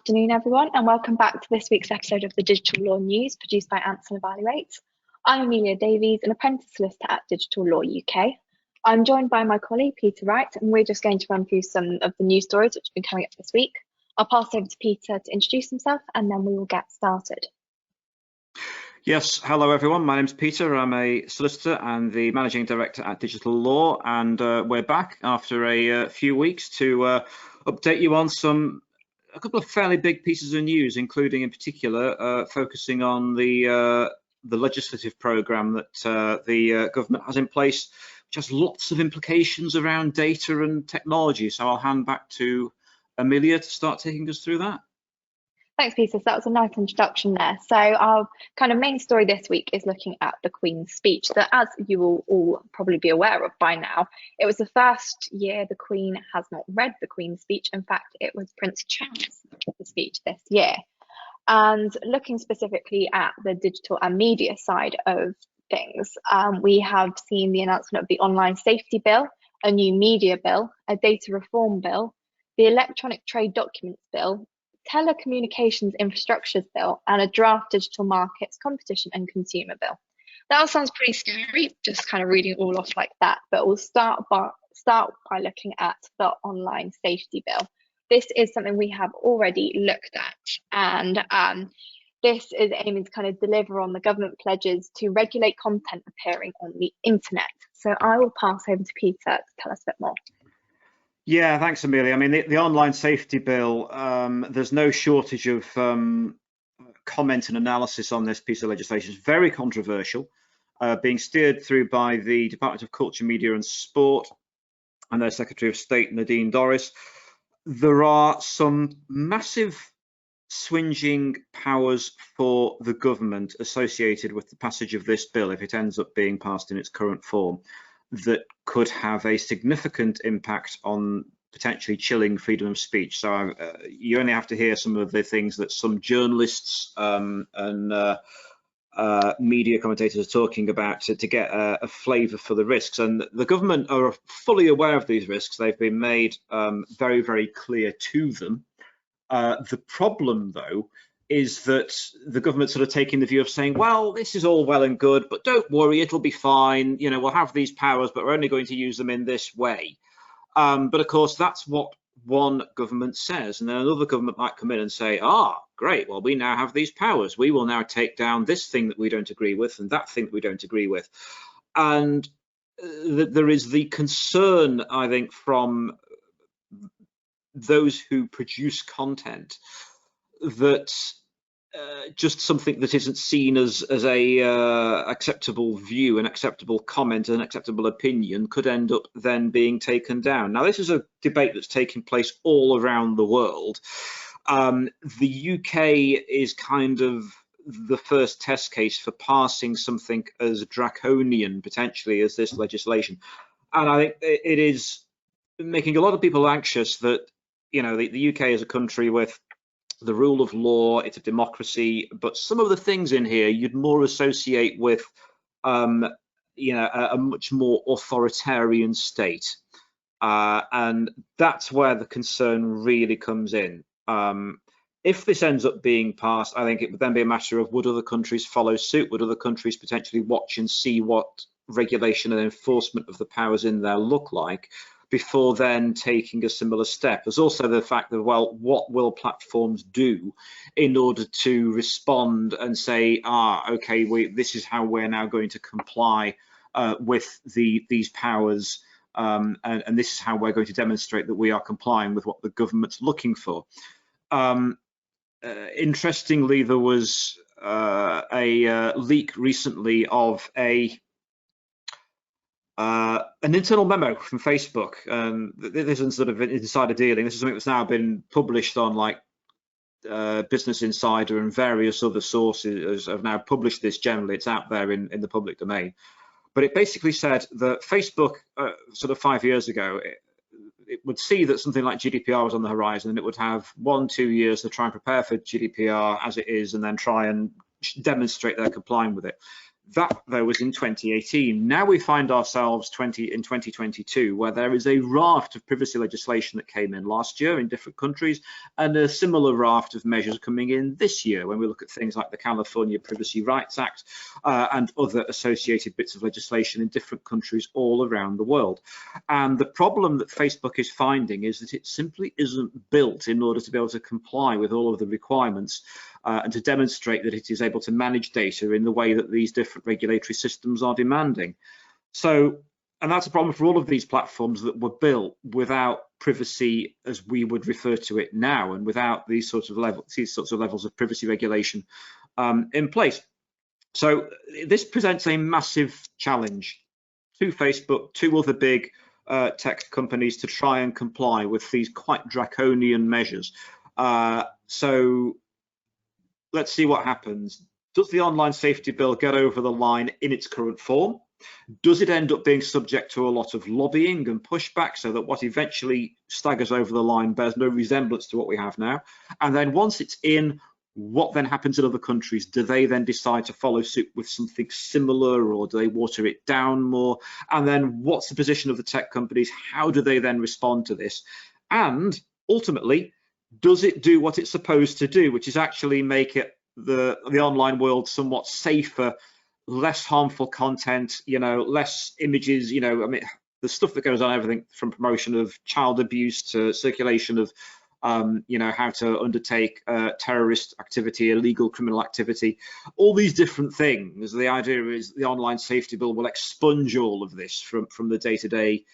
Afternoon, everyone, and welcome back to this week's episode of the Digital Law News produced by Anson Evaluate. I'm Amelia Davies, an apprentice solicitor at Digital Law UK. I'm joined by my colleague Peter Wright, and we're just going to run through some of the news stories which have been coming up this week. I'll pass over to Peter to introduce himself, and then we will get started. Yes, hello everyone. My name's Peter. I'm a solicitor and the managing director at Digital Law, and we're back after a few weeks to update you on a couple of fairly big pieces of news, including in particular focusing on the legislative programme that the government has in place, which has lots of implications around data and technology. So I'll hand back to Amelia to start taking us through that. Thanks, Peter. So that was a nice introduction there. So our kind of main story this week is looking at the Queen's speech that, as you will all probably be aware of by now, it was the first year the Queen has not read the Queen's speech. In fact, it was Prince Charles that read the speech this year. And looking specifically at the digital and media side of things, we have seen the announcement of the Online Safety Bill, a new media bill, a data reform bill, the Electronic Trade Documents Bill, Telecommunications Infrastructures Bill, and a draft Digital Markets Competition and Consumer Bill. That all sounds pretty scary, just kind of reading all off like that, but we'll start by looking at the Online Safety Bill. This is something we have already looked at, and this is aiming to kind of deliver on the government pledges to regulate content appearing on the internet. So I will pass over to Peter to tell us a bit more. Yeah, thanks, Amelia. I mean, the Online Safety Bill, there's no shortage of comment and analysis on this piece of legislation. It's very controversial, being steered through by the Department of Culture, Media and Sport and their Secretary of State, Nadine Dorries. There are some massive swinging powers for the government associated with the passage of this bill, if it ends up being passed in its current form, that could have a significant impact on potentially chilling freedom of speech. So you only have to hear some of the things that some journalists and media commentators are talking about to get a flavour for the risks. And the government are fully aware of these risks. They've been made very, very clear to them. The problem, though, is that the government's sort of taking the view of saying, well, this is all well and good, but don't worry, it'll be fine. You know, we'll have these powers, but we're only going to use them in this way. But of course, that's what one government says. And then another government might come in and say, great, well, we now have these powers. We will now take down this thing that we don't agree with and that thing that we don't agree with. And there is the concern, I think, from those who produce content that just something that isn't seen as a acceptable view, an acceptable comment, an acceptable opinion could end up then being taken down. Now, this is a debate that's taking place all around the world. The UK is kind of the first test case for passing something as draconian potentially as this legislation, and I think it is making a lot of people anxious that, you know, the UK is a country with the rule of law, it's a democracy, but some of the things in here you'd more associate with, you know, a much more authoritarian state, and that's where the concern really comes in. If this ends up being passed, I think it would then be a matter of, would other countries follow suit? Would other countries potentially watch and see what regulation and enforcement of the powers in there look like before then taking a similar step? There's also the fact that, well, what will platforms do in order to respond and say, okay, this is how we're now going to comply with these powers, and this is how we're going to demonstrate that we are complying with what the government's looking for. Interestingly, there was a leak recently of an internal memo from Facebook. This isn't sort of insider dealing. This is something that's now been published on like Business Insider and various other sources have now published this generally. It's out there in the public domain. But it basically said that Facebook, sort of 5 years ago, it would see that something like GDPR was on the horizon, and it would have 1-2 years to try and prepare for GDPR as it is, and then try and demonstrate they're complying with it. That, though, was in 2018. Now we find ourselves in 2022, where there is a raft of privacy legislation that came in last year in different countries, and a similar raft of measures coming in this year when we look at things like the California Privacy Rights Act and other associated bits of legislation in different countries all around the world. And the problem that Facebook is finding is that it simply isn't built in order to be able to comply with all of the requirements and to demonstrate that it is able to manage data in the way that these different regulatory systems are demanding. So, and that's a problem for all of these platforms that were built without privacy as we would refer to it now, and without these sorts of levels of privacy regulation in place. So this presents a massive challenge to Facebook, to other big tech companies, to try and comply with these quite draconian measures. So let's see what happens. Does the online safety bill get over the line in its current form? Does it end up being subject to a lot of lobbying and pushback so that what eventually staggers over the line bears no resemblance to what we have now? And then once it's in, what then happens in other countries? Do they then decide to follow suit with something similar, or do they water it down more? And then what's the position of the tech companies? How do they then respond to this? And ultimately, does it do what it's supposed to do, which is actually make it the online world somewhat safer, less harmful content, less images, I mean, the stuff that goes on, everything from promotion of child abuse to circulation of, how to undertake terrorist activity, illegal criminal activity, all these different things. The idea is the online safety bill will expunge all of this from the day-to-day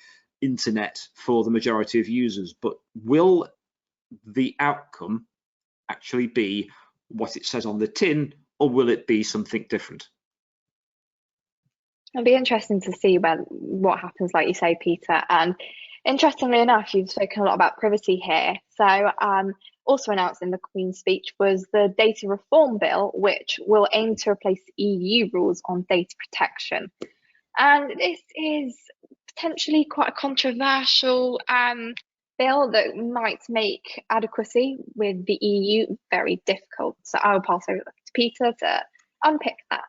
internet for the majority of users. But will the outcome actually be what it says on the tin, or will it be something different? It'll be interesting to see what happens, like you say, Peter. And interestingly enough, you've spoken a lot about privacy here. So also announced in the Queen's speech was the data reform bill, which will aim to replace EU rules on data protection. And this is potentially quite a controversial bill that might make adequacy with the EU very difficult. So I'll pass over to Peter to unpick that.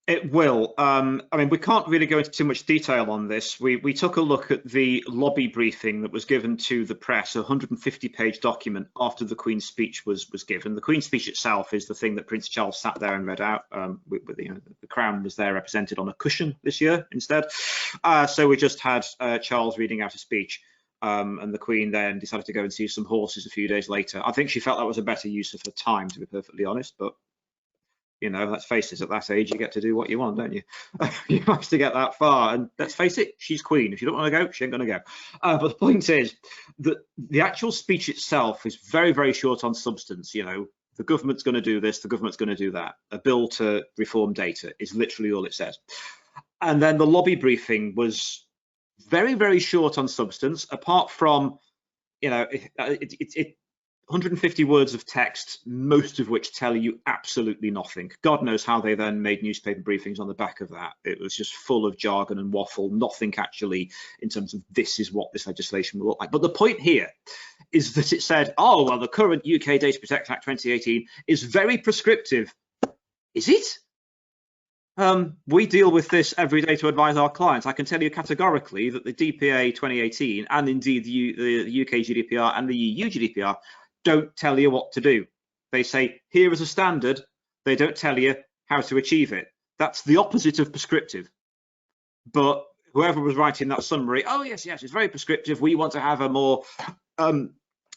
It will. I mean, we can't really go into too much detail on this. We took a look at the lobby briefing that was given to the press, a 150-page document after the Queen's speech was given. The Queen's speech itself is the thing that Prince Charles sat there and read out. The Crown was there represented on a cushion this year instead. So we just had Charles reading out a speech. And the Queen then decided to go and see some horses a few days later. I think she felt that was a better use of her time, to be perfectly honest, but let's face it, at that age, you get to do what you want, don't you? You manage to get that far, and let's face it, she's Queen. If you don't want to go, she ain't going to go. But the point is that the actual speech itself is very, very short on substance. The government's going to do this, the government's going to do that. A bill to reform data is literally all it says. And then the lobby briefing was very, very short on substance, apart from, 150 words of text, most of which tell you absolutely nothing. God knows how they then made newspaper briefings on the back of that. It was just full of jargon and waffle, nothing actually in terms of this is what this legislation will look like. But the point here is that it said, oh, well, the current UK Data Protection Act 2018 is very prescriptive. Is it? We deal with this every day to advise our clients. I can tell you categorically that the DPA 2018 and indeed the UK GDPR and the EU GDPR don't tell you what to do. They say, here is a standard. They don't tell you how to achieve it. That's the opposite of prescriptive. But whoever was writing that summary, oh, yes, it's very prescriptive. We want to have a more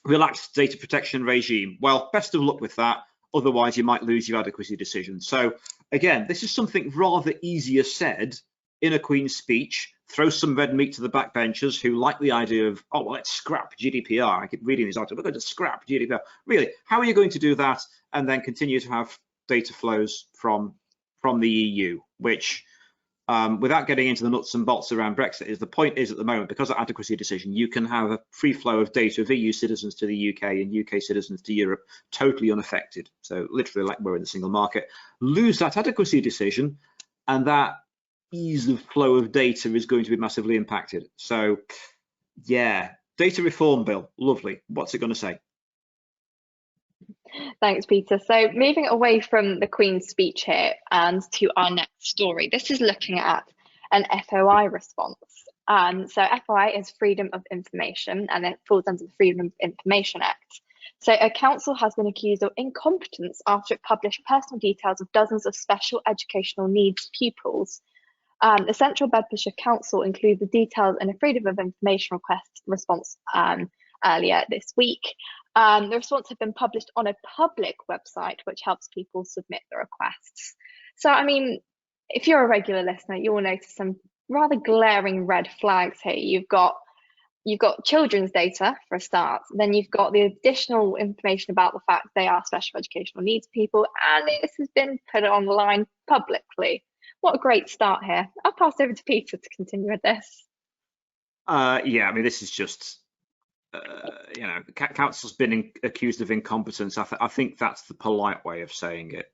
relaxed data protection regime. Well, best of luck with that. Otherwise, you might lose your adequacy decision. So again, this is something rather easier said in a Queen's speech. Throw some red meat to the backbenchers who like the idea of, oh, well, let's scrap GDPR. I keep reading these articles, we're going to scrap GDPR. Really, how are you going to do that and then continue to have data flows from the EU, which, without getting into the nuts and bolts around Brexit, is the point is at the moment, because of adequacy decision, you can have a free flow of data of EU citizens to the UK and UK citizens to Europe totally unaffected. So literally like we're in the single market. Lose that adequacy decision and that ease of flow of data is going to be massively impacted. So yeah, data reform bill, lovely. What's it going to say? Thanks, Peter. So moving away from the Queen's speech here and to our next story, this is looking at an FOI response. So FOI is Freedom of Information, and it falls under the Freedom of Information Act. So a council has been accused of incompetence after it published personal details of dozens of special educational needs pupils. The Central Bedfordshire Council included the details in a Freedom of Information response earlier this week. The response had been published on a public website, which helps people submit the requests. So, I mean, if you're a regular listener, you will notice some rather glaring red flags here. You've got children's data for a start, then you've got the additional information about the fact they are special educational needs people, and this has been put online publicly. What a great start here. I'll pass over to Peter to continue with this. Yeah, I mean, this is just, council's been accused of incompetence. I think that's the polite way of saying it.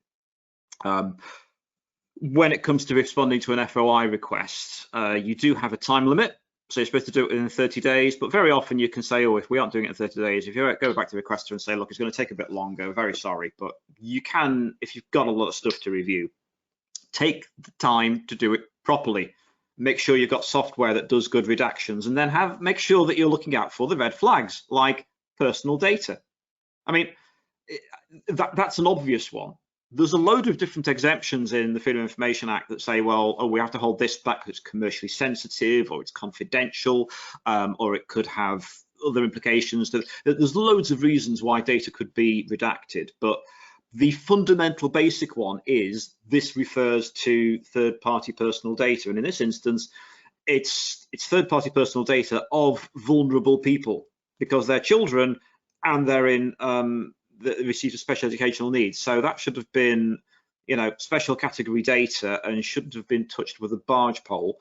When it comes to responding to an FOI request, you do have a time limit. So you're supposed to do it within 30 days, but very often you can say, oh, if we aren't doing it in 30 days, if you go back to the requester and say, look, it's going to take a bit longer, very sorry, but you can, if you've got a lot of stuff to review, take the time to do it properly. Make sure you've got software that does good redactions, and then make sure that you're looking out for the red flags, like personal data. I mean, that's an obvious one. There's a load of different exemptions in the Freedom of Information Act that say, well, oh, we have to hold this back because it's commercially sensitive, or it's confidential, or it could have other implications. There's loads of reasons why data could be redacted, but the fundamental basic one is this refers to third-party personal data, and in this instance, it's third-party personal data of vulnerable people because they're children and they're in that receive special educational needs. So that should have been, special category data and shouldn't have been touched with a barge pole.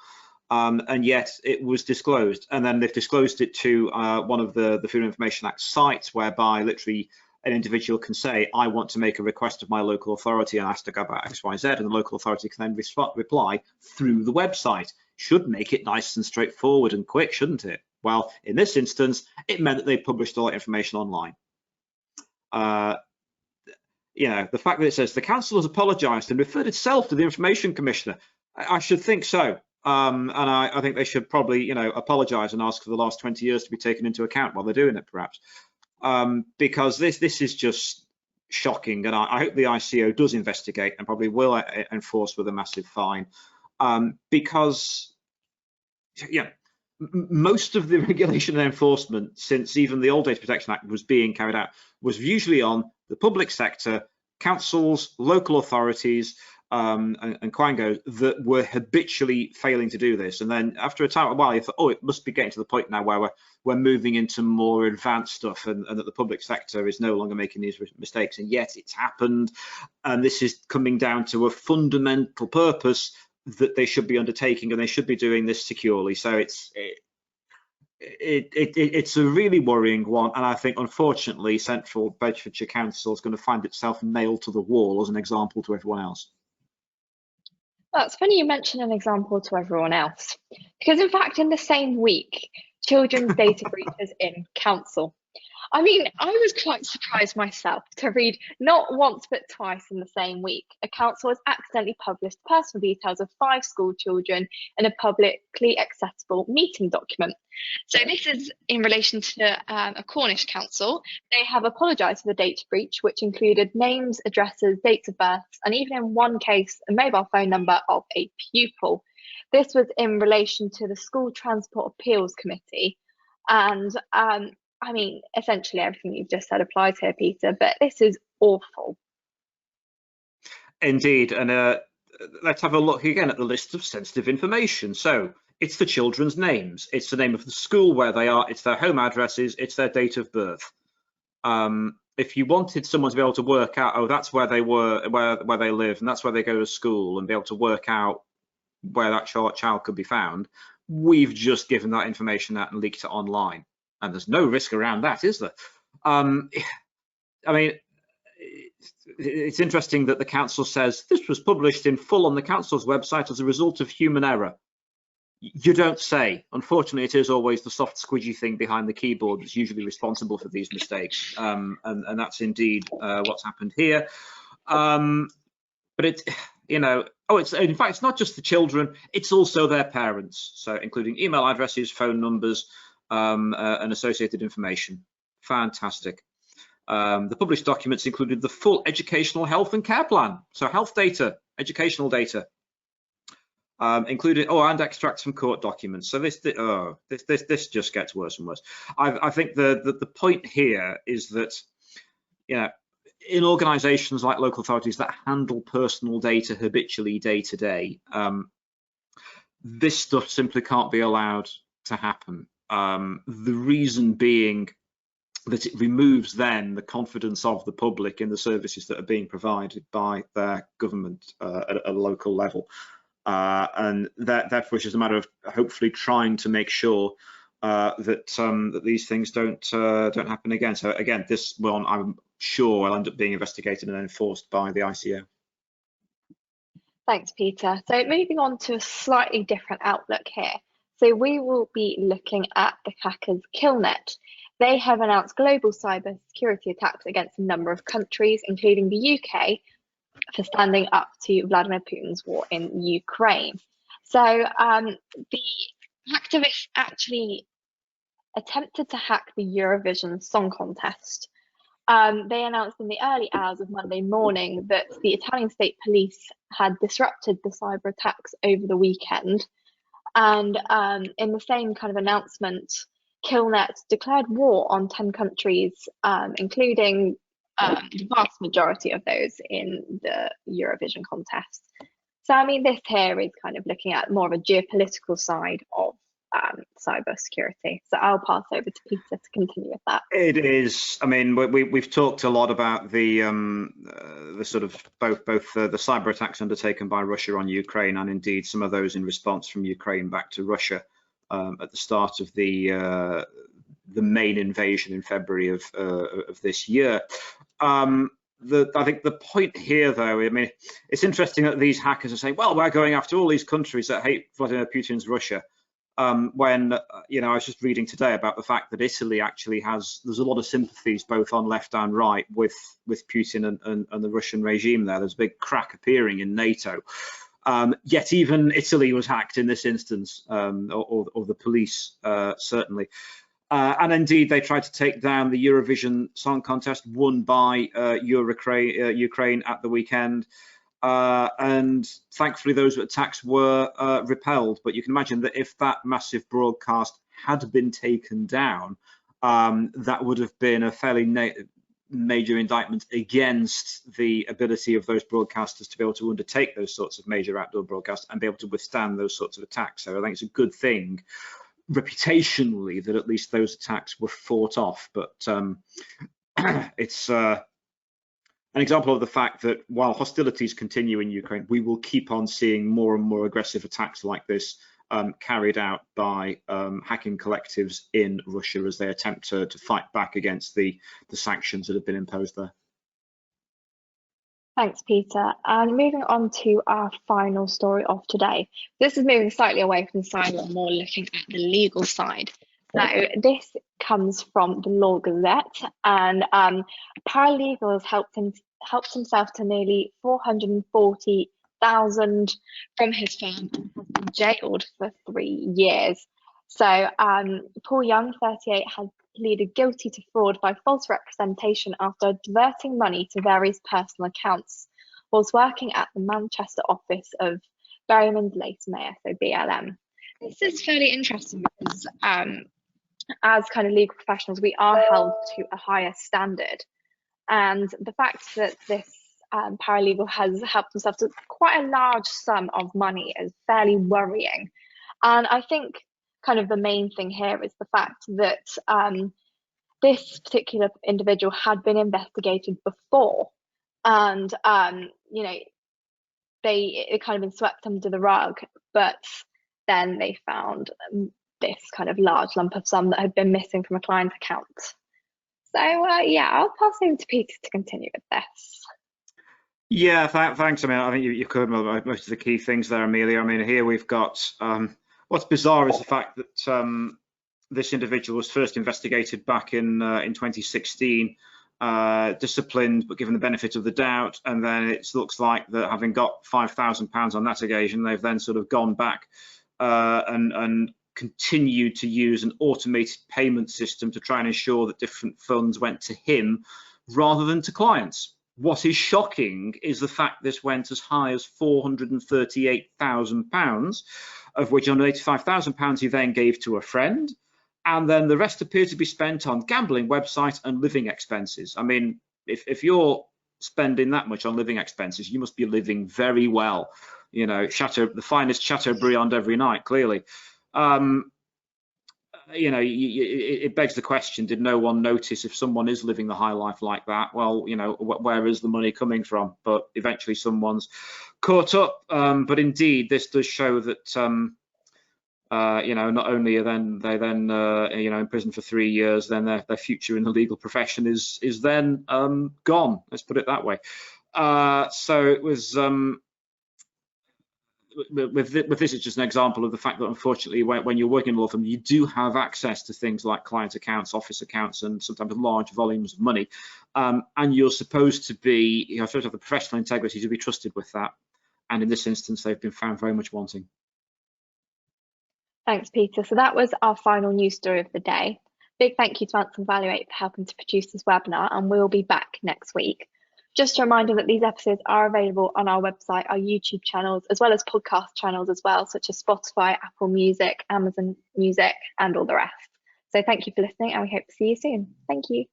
And yet it was disclosed, and then they've disclosed it to one of the Freedom of Information Act sites, whereby literally an individual can say, I want to make a request of my local authority and ask to go about XYZ, and the local authority can then reply through the website. Should make it nice and straightforward and quick, shouldn't it? Well, in this instance, it meant that they published all that information online. The fact that it says the council has apologised and referred itself to the Information Commissioner, I should think so. And I think they should probably, apologise and ask for the last 20 years to be taken into account while they're doing it, perhaps. Because this is just shocking, and I hope the ICO does investigate and probably will enforce with a massive fine, because most of the regulation and enforcement since even the old Data Protection Act was being carried out was usually on the public sector, councils, local authorities, and quangos that were habitually failing to do this. And then after a while, you thought, oh, it must be getting to the point now where we're moving into more advanced stuff, and that the public sector is no longer making these mistakes. And yet it's happened, and this is coming down to a fundamental purpose that they should be undertaking, and they should be doing this securely. So it's a really worrying one, and I think unfortunately Central Bedfordshire Council is going to find itself nailed to the wall as an example to everyone else. Well, it's funny you mention an example to everyone else, because in fact in the same week, children's data breaches in council. I mean, I was quite surprised myself to read not once but twice in the same week, a council has accidentally published personal details of 5 school children in a publicly accessible meeting document. So this is in relation to a Cornish council. They have apologised for the data breach, which included names, addresses, dates of birth, and even in one case, a mobile phone number of a pupil. This was in relation to the School Transport Appeals Committee. And I mean, essentially everything you've just said applies here, Peter, but this is awful. Indeed, and let's have a look again at the list of sensitive information. So it's the children's names, it's the name of the school where they are, it's their home addresses, it's their date of birth. If you wanted someone to be able to work out, oh, that's where they were, where they live, and that's where they go to school, and be able to work out where that child could be found, we've just given that information out and leaked it online. And there's no risk around that, is there? I mean, it's interesting that the council says this was published in full on the council's website as a result of human error. You don't say. Unfortunately, it is always the soft squidgy thing behind the keyboard that's usually responsible for these mistakes, and that's indeed what's happened here. But it's, it's in fact, it's not just the children, it's also their parents, so including email addresses, phone numbers, and associated information. Fantastic. The published documents included the full educational health and care plan, so health data, educational data, included, and extracts from court documents. So this just gets worse and worse. I think the point here is that, in organizations like local authorities that handle personal data habitually day to day, this stuff simply can't be allowed to happen. The reason being that it removes then the confidence of the public in the services that are being provided by their government at a local level. And therefore it's just a matter of hopefully trying to make sure that these things don't happen again. So again, this one I'm sure will end up being investigated and enforced by the ICO. Thanks, Peter. So moving on to a slightly different outlook here. So we will be looking at the hackers Killnet. They have announced global cyber security attacks against a number of countries, including the UK, for standing up to Vladimir Putin's war in Ukraine. So the hacktivists actually attempted to hack the Eurovision Song Contest. They announced in the early hours of Monday morning that the Italian state police had disrupted the cyber attacks over the weekend. And in the same kind of announcement, Killnet declared war on 10 countries, including the vast majority of those in the Eurovision contest. So, I mean, this here is kind of looking at more of a geopolitical side of cyber security. So I'll pass over to Peter to continue with that. It is. I mean, we've talked a lot about the sort of both the cyber attacks undertaken by Russia on Ukraine, and indeed some of those in response from Ukraine back to Russia at the start of the main invasion in February of this year. I think the point here, though, I mean, it's interesting that these hackers are saying, well, we're going after all these countries that hate Vladimir Putin's Russia. When I was just reading today about the fact that Italy actually there's a lot of sympathies both on left and right with Putin and the Russian regime there. There's a big crack appearing in NATO. Yet even Italy was hacked in this instance, or the police certainly. And indeed, they tried to take down the Eurovision Song Contest won by Ukraine at the weekend. And thankfully, those attacks were repelled. But you can imagine that if that massive broadcast had been taken down, that would have been a fairly major indictment against the ability of those broadcasters to be able to undertake those sorts of major outdoor broadcasts and be able to withstand those sorts of attacks. So I think it's a good thing, reputationally, that at least those attacks were fought off. But it's an example of the fact that while hostilities continue in Ukraine, we will keep on seeing more and more aggressive attacks like this carried out by hacking collectives in Russia as they attempt to fight back against the sanctions that have been imposed there. Thanks, Peter. And moving on to our final story of today. This is moving slightly away from the cyber and more looking at the legal side. So this comes from the Law Gazette, and paralegal has helped himself to nearly $440,000 from his firm and has been jailed for 3 years. So Paul Young, 38, has pleaded guilty to fraud by false representation after diverting money to various personal accounts whilst working at the Manchester office of Berryman Lace Mayer, so BLM. This is fairly interesting because as kind of legal professionals, we are held to a higher standard. And the fact that this paralegal has helped himself to quite a large sum of money is fairly worrying. And I think kind of the main thing here is the fact that this particular individual had been investigated before, and it kind of been swept under the rug, but then they found this kind of large lump of sum that had been missing from a client's account. So yeah, I'll pass over to Peter to continue with this. Yeah, thanks. I mean, I think you covered most of the key things there, Amelia. I mean, here we've got, What's bizarre is the fact that this individual was first investigated back in 2016, disciplined but given the benefit of the doubt, and then it looks like that having got £5,000 on that occasion, they've then sort of gone back and continued to use an automated payment system to try and ensure that different funds went to him rather than to clients. What is shocking is the fact this went as high as £438,000, of which £185,000 he then gave to a friend, and then the rest appeared to be spent on gambling websites and living expenses. I mean, if you're spending that much on living expenses, you must be living very well. You know, the finest Chateaubriand every night, clearly. You know, it begs the question, did no one notice if someone is living the high life like that? Well, you know, where is the money coming from? But eventually someone's caught up. But indeed, this does show that, you know, not only are they then you know, in prison for 3 years, then their future in the legal profession is then gone. Let's put it that way. So it was. With this, it's just an example of the fact that, unfortunately, when you're working in a law firm, you do have access to things like client accounts, office accounts, and sometimes large volumes of money. And you're supposed to be, you know, supposed to have the professional integrity to be trusted with that. And in this instance, they've been found very much wanting. Thanks, Peter. So that was our final news story of the day. Big thank you to Anson Evaluate for helping to produce this webinar, and we'll be back next week. Just a reminder that these episodes are available on our website, our YouTube channels, as well as podcast channels as well, such as Spotify, Apple Music, Amazon Music, and all the rest. So thank you for listening, and we hope to see you soon. Thank you.